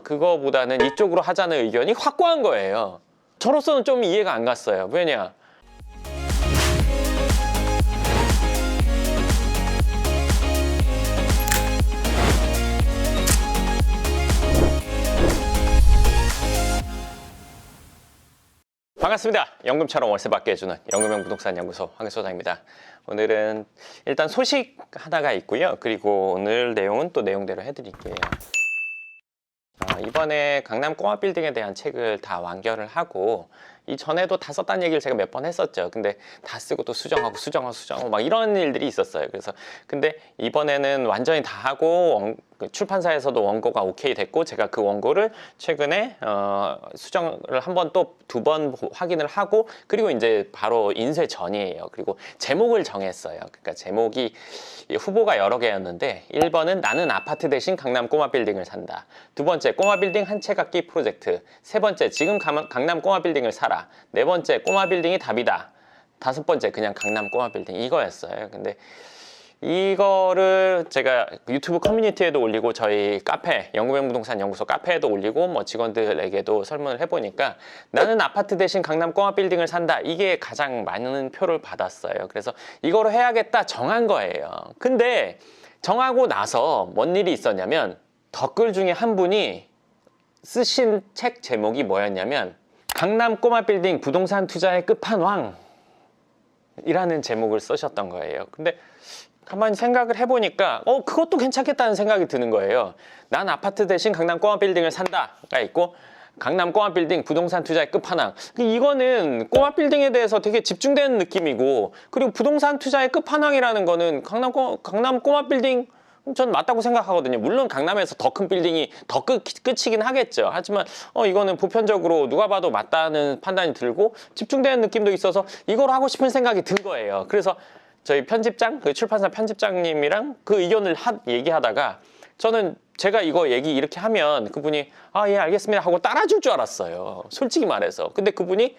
그거보다는 이쪽으로 하자는 의견이 확고한 거예요. 저로서는 좀 이해가 안 갔어요. 왜냐? 반갑습니다. 연금처럼 월세 받게 해주는 연금형 부동산 연구소 황소장입니다. 오늘은 일단 소식 하나가 있고요. 그리고 오늘 내용은 또 내용대로 해드릴게요. 이번에 강남 꼬마 빌딩에 대한 책을 다 완결을 하고 이전에도 다 썼다는 얘기를 제가 몇 번 했었죠. 근데 다 쓰고 또 수정하고 막 이런 일들이 있었어요. 그래서 근데 이번에는 완전히 다 하고 출판사에서도 원고가 오케이 됐고 제가 그 원고를 최근에 수정을 한 번 또 두 번 확인을 하고 그리고 이제 바로 인쇄 전이에요. 그리고 제목을 정했어요. 그러니까 제목이 후보가 여러 개였는데 1번은 나는 아파트 대신 강남 꼬마 빌딩을 산다. 두 번째 꼬마 빌딩 한 채 갖기 프로젝트. 세 번째 지금 강남 꼬마 빌딩을 사라. 네 번째 꼬마 빌딩이 답이다. 다섯 번째 그냥 강남 꼬마 빌딩 이거였어요. 근데 이거를 제가 유튜브 커뮤니티에도 올리고 저희 카페 연금형 부동산 연구소 카페에도 올리고 뭐 직원들에게도 설문을 해보니까 나는 아파트 대신 강남 꼬마 빌딩을 산다 이게 가장 많은 표를 받았어요. 그래서 이거로 해야겠다 정한 거예요. 근데 정하고 나서 뭔 일이 있었냐면 댓글 중에 한 분이 쓰신 책 제목이 뭐였냐면 강남 꼬마 빌딩 부동산 투자의 끝판왕 이라는 제목을 쓰셨던 거예요. 근데 가만히 생각을 해보니까 그것도 괜찮겠다는 생각이 드는 거예요. 난 아파트 대신 강남 꼬마 빌딩을 산다가 있고 강남 꼬마 빌딩 부동산 투자의 끝판왕. 이거는 꼬마 빌딩에 대해서 되게 집중되는 느낌이고 그리고 부동산 투자의 끝판왕이라는 거는 강남 꼬마 빌딩 전 맞다고 생각하거든요. 물론 강남에서 더 큰 빌딩이 더 끝이긴 하겠죠. 하지만 이거는 보편적으로 누가 봐도 맞다는 판단이 들고 집중되는 느낌도 있어서 이걸 하고 싶은 생각이 든 거예요. 그래서 저희 편집장, 그 출판사 편집장님이랑 그 의견을 얘기하다가 저는 제가 이거 얘기 이렇게 하면 그분이 예 알겠습니다 하고 따라줄 줄 알았어요. 솔직히 말해서. 근데 그분이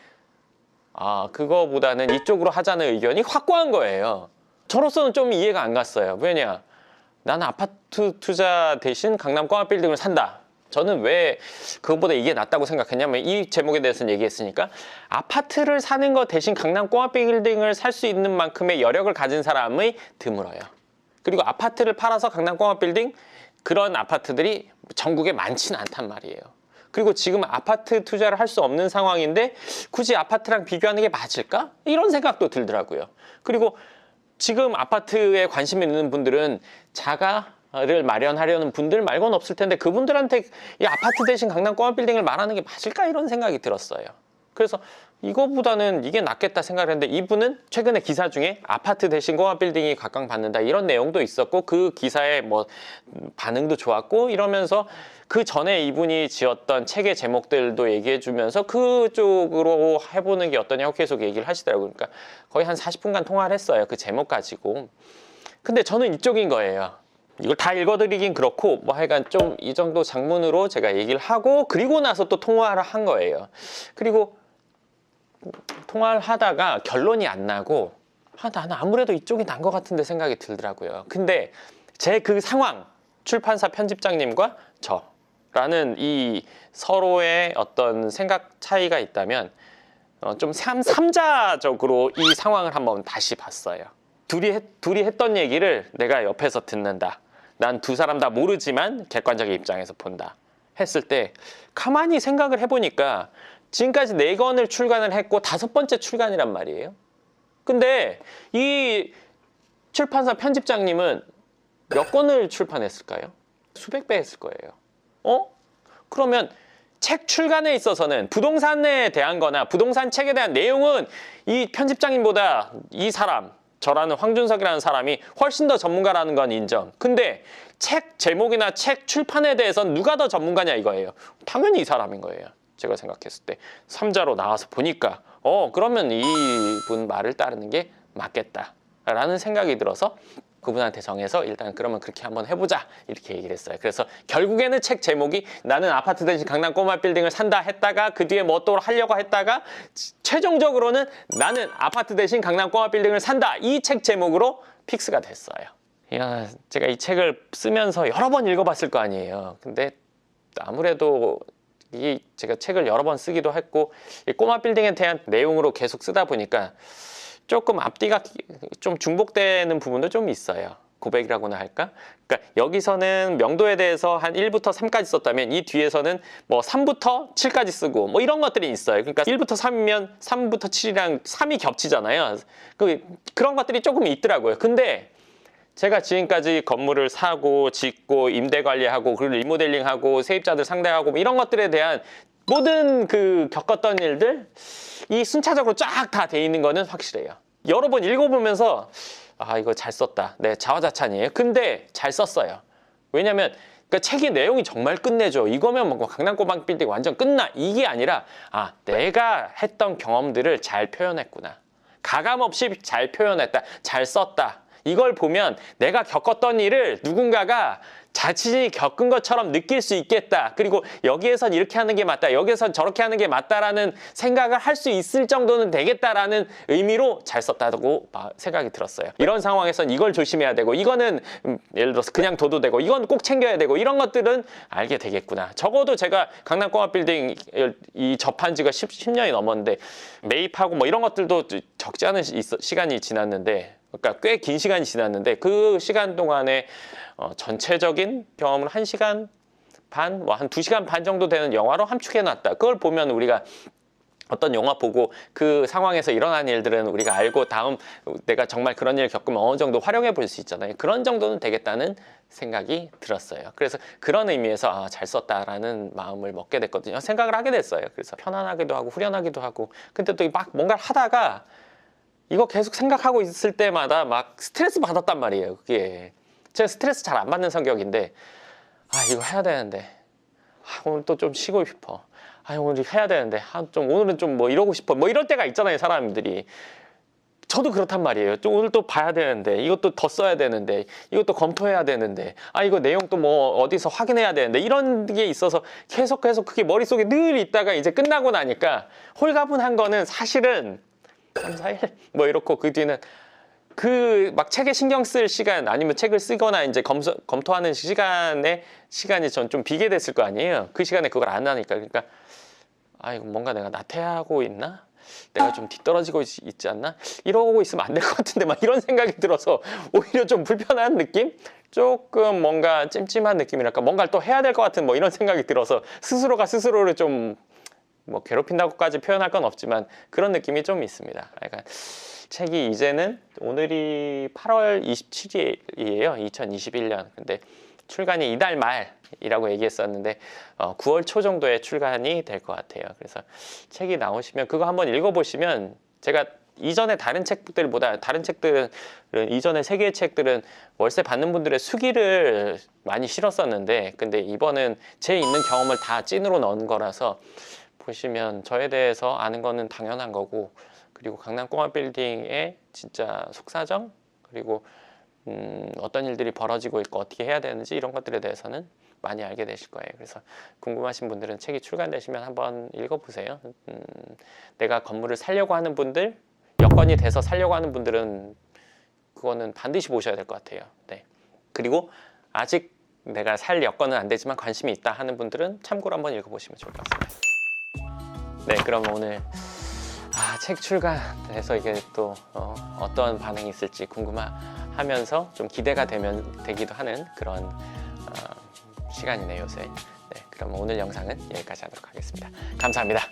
그거보다는 이쪽으로 하자는 의견이 확고한 거예요. 저로서는 좀 이해가 안 갔어요. 왜냐? 나는 아파트 투자 대신 강남 꼬마 빌딩을 산다. 저는 왜 그것보다 이게 낫다고 생각했냐면 이 제목에 대해서는 얘기했으니까 아파트를 사는 것 대신 강남 꼬마 빌딩을 살 수 있는 만큼의 여력을 가진 사람이 드물어요. 그리고 아파트를 팔아서 강남 꼬마 빌딩 그런 아파트들이 전국에 많지는 않단 말이에요. 그리고 지금 아파트 투자를 할 수 없는 상황인데 굳이 아파트랑 비교하는 게 맞을까? 이런 생각도 들더라고요. 그리고 지금 아파트에 관심 있는 분들은 자가를 마련하려는 분들 말고는 없을 텐데 그분들한테 이 아파트 대신 강남 꼬마 빌딩을 말하는 게 맞을까 이런 생각이 들었어요. 그래서 이거보다는 이게 낫겠다 생각을 했는데 이분은 최근에 기사 중에 아파트 대신 꼬마 빌딩이 각광받는다 이런 내용도 있었고 그 기사에 뭐 반응도 좋았고 이러면서 그 전에 이분이 지었던 책의 제목들도 얘기해 주면서 그쪽으로 해보는 게 어떠냐고 계속 얘기를 하시더라고요. 그러니까 거의 한 40분간 통화를 했어요. 그 제목 가지고. 근데 저는 이쪽인 거예요. 이걸 다 읽어드리긴 그렇고 뭐 하여간 좀 이 정도 장문으로 제가 얘기를 하고 그리고 나서 또 통화를 한 거예요. 그리고 통화를 하다가 결론이 안 나고 나는 아무래도 이쪽이 난 것 같은데 생각이 들더라고요. 근데 제 그 상황 출판사 편집장님과 저라는 이 서로의 어떤 생각 차이가 있다면 좀 삼자적으로 이 상황을 한번 다시 봤어요. 둘이 했던 얘기를 내가 옆에서 듣는다. 난 두 사람 다 모르지만 객관적인 입장에서 본다. 했을 때 가만히 생각을 해보니까 지금까지 4권을 출간을 했고 5번째 출간이란 말이에요. 근데 이 출판사 편집장님은 몇 권을 출판했을까요? 수백 배 했을 거예요. 그러면 책 출간에 있어서는 부동산에 대한 거나 부동산 책에 대한 내용은 이 편집장님보다 이 사람 저라는 황준석이라는 사람이 훨씬 더 전문가라는 건 인정. 근데 책 제목이나 책 출판에 대해서는 누가 더 전문가냐 이거예요. 당연히 이 사람인 거예요. 제가 생각했을 때 3자로 나와서 보니까 그러면 이분 말을 따르는 게 맞겠다라는 생각이 들어서 그분한테 정해서 일단 그러면 그렇게 한번 해보자 이렇게 얘기를 했어요. 그래서 결국에는 책 제목이 나는 아파트 대신 강남 꼬마 빌딩을 산다 했다가 그 뒤에 뭐 또 하려고 했다가 최종적으로는 나는 아파트 대신 강남 꼬마 빌딩을 산다 이 책 제목으로 픽스가 됐어요. 제가 이 책을 쓰면서 여러 번 읽어봤을 거 아니에요. 근데 아무래도 이 제가 책을 여러 번 쓰기도 했고 이 꼬마 빌딩에 대한 내용으로 계속 쓰다 보니까 조금 앞뒤가 좀 중복되는 부분도 좀 있어요. 고백이라고나 할까? 그러니까 여기서는 명도에 대해서 한 1부터 3까지 썼다면 이 뒤에서는 뭐 3부터 7까지 쓰고 뭐 이런 것들이 있어요. 그러니까 1부터 3이면 3부터 7이랑 3이 겹치잖아요. 그런 것들이 조금 있더라고요. 근데 제가 지금까지 건물을 사고 짓고 임대 관리하고 그리고 리모델링하고 세입자들 상대하고 뭐 이런 것들에 대한 모든 그 겪었던 일들 이 순차적으로 쫙 다 돼 있는 거는 확실해요. 여러 번 읽어보면서 아 이거 잘 썼다. 네, 자화자찬이에요. 근데 잘 썼어요. 왜냐면 그러니까 책의 내용이 정말 끝내줘. 이거면 뭐 강남 꼬마 빌딩 완전 끝나. 이게 아니라 아 내가 했던 경험들을 잘 표현했구나. 가감 없이 잘 표현했다. 잘 썼다. 이걸 보면 내가 겪었던 일을 누군가가 자신이 겪은 것처럼 느낄 수 있겠다. 그리고 여기에선 이렇게 하는 게 맞다. 여기에선 저렇게 하는 게 맞다라는 생각을 할 수 있을 정도는 되겠다라는 의미로 잘 썼다고 생각이 들었어요. 이런 상황에선 이걸 조심해야 되고 이거는 예를 들어서 그냥 둬도 되고 이건 꼭 챙겨야 되고 이런 것들은 알게 되겠구나. 적어도 제가 강남 꼬마 빌딩 이 접한 지가 10년이 넘었는데 매입하고 뭐 이런 것들도 적지 않은 시간이 지났는데 그러니까 꽤 긴 시간이 지났는데 그 시간 동안에 전체적인 경험을 1시간 반, 뭐 한 2시간 반 정도 되는 영화로 함축해놨다. 그걸 보면 우리가 어떤 영화 보고 그 상황에서 일어난 일들은 우리가 알고 다음 내가 정말 그런 일을 겪으면 어느 정도 활용해 볼 수 있잖아요. 그런 정도는 되겠다는 생각이 들었어요. 그래서 그런 의미에서 아, 잘 썼다라는 마음을 먹게 됐거든요. 생각을 하게 됐어요. 그래서 편안하기도 하고 후련하기도 하고 근데 또 막 뭔가를 하다가 이거 계속 생각하고 있을 때마다 막 스트레스 받았단 말이에요. 그게 제가 스트레스 잘 안 받는 성격인데 아 이거 해야 되는데 오늘 또 좀 쉬고 싶어. 아 오늘 해야 되는데 좀 오늘은 좀 뭐 이러고 싶어. 뭐 이럴 때가 있잖아요, 사람들이. 저도 그렇단 말이에요. 좀 오늘 또 봐야 되는데 이것도 더 써야 되는데 이것도 검토해야 되는데 아 이거 내용 또 뭐 어디서 확인해야 되는데 이런 게 있어서 계속 그게 머릿속에 늘 있다가 이제 끝나고 나니까 홀가분한 거는 사실은 3, 4일 뭐 이렇고 그 뒤는 그 막 책에 신경 쓸 시간 아니면 책을 쓰거나 이제 검토하는 시간이 전 좀 비게 됐을 거 아니에요. 그 시간에 그걸 안 하니까 그러니까 아 이거 뭔가 내가 나태하고 있나? 내가 좀 뒤떨어지고 있지 않나? 이러고 있으면 안 될 것 같은데 막 이런 생각이 들어서 오히려 좀 불편한 느낌? 조금 뭔가 찜찜한 느낌이랄까 뭔가를 또 해야 될 것 같은 뭐 이런 생각이 들어서 스스로가 스스로를 좀 뭐 괴롭힌다고까지 표현할 건 없지만 그런 느낌이 좀 있습니다. 그러니까 책이 이제는 오늘이 8월 27일이에요. 2021년. 근데 출간이 이달 말이라고 얘기했었는데 9월 초 정도에 출간이 될 것 같아요. 그래서 책이 나오시면 그거 한번 읽어보시면 제가 이전에 다른 책들보다 다른 책들은 이전에 3개의 책들은 월세 받는 분들의 수기를 많이 실었었는데 근데 이번은 제 있는 경험을 다 찐으로 넣은 거라서 보시면 저에 대해서 아는 거는 당연한 거고 그리고 강남 꼬마 빌딩의 진짜 속사정 그리고 어떤 일들이 벌어지고 있고 어떻게 해야 되는지 이런 것들에 대해서는 많이 알게 되실 거예요. 그래서 궁금하신 분들은 책이 출간되시면 한번 읽어보세요. 내가 건물을 사려고 하는 분들 여건이 돼서 사려고 하는 분들은 그거는 반드시 보셔야 될 것 같아요. 네. 그리고 아직 내가 살 여건은 안 되지만 관심이 있다 하는 분들은 참고로 한번 읽어보시면 좋을 것 같습니다. 네, 그럼 오늘 책 출간해서 이게 또 어떤 반응이 있을지 궁금하면서 좀 기대가 되기도 하는 그런 시간이네요, 요새. 네, 그럼 오늘 영상은 여기까지 하도록 하겠습니다. 감사합니다.